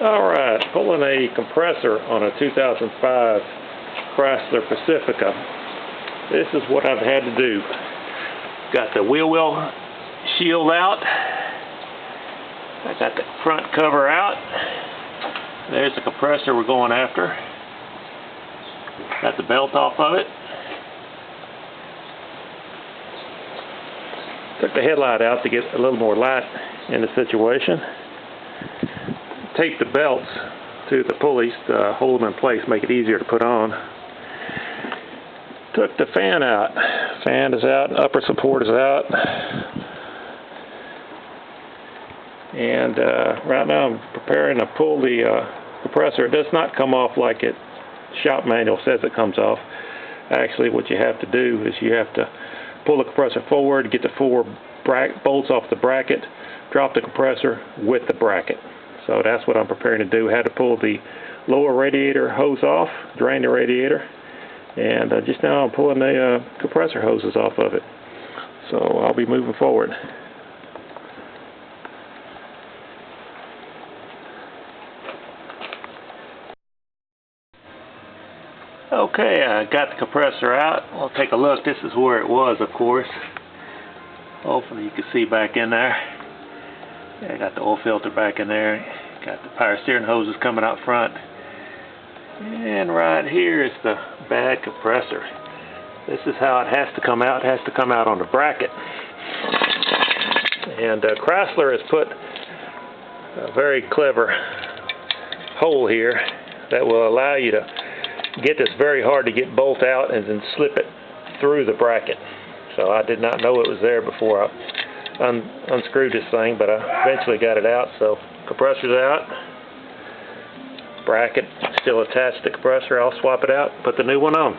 Alright, pulling a compressor on a 2005 Chrysler Pacifica. This is what I've had to do. Got the wheel well shield out. I got the front cover out. There's the compressor we're going after. Got the belt off of it. Took the headlight out to get a little more light in the situation. Tape the belts to the pulleys to hold them in place, make it easier to put on. Took the fan out. Fan is out, upper support is out. And right now I'm preparing to pull the compressor. It does not come off like it shop manual says it comes off. Actually, what you have to do is you have to pull the compressor forward, get the four bolts off the bracket, drop the compressor with the bracket. So that's what I'm preparing to do. Had to pull the lower radiator hose off, drain the radiator, and just now I'm pulling the compressor hoses off of it. So I'll be moving forward. Okay, I got the compressor out. We'll take a look. This is where it was, of course. Hopefully you can see back in there. Yeah, I got the oil filter back in there. Got the power steering hoses coming out front. And right here is the bad compressor. This is how it has to come out. It has to come out on the bracket. And Chrysler has put a very clever hole here that will allow you to get this very hard to get bolt out and then slip it through the bracket. So I did not know it was there before I unscrewed this thing, but I eventually got it out. So compressor's out, bracket still attached to the compressor. I'll swap it out, put the new one on.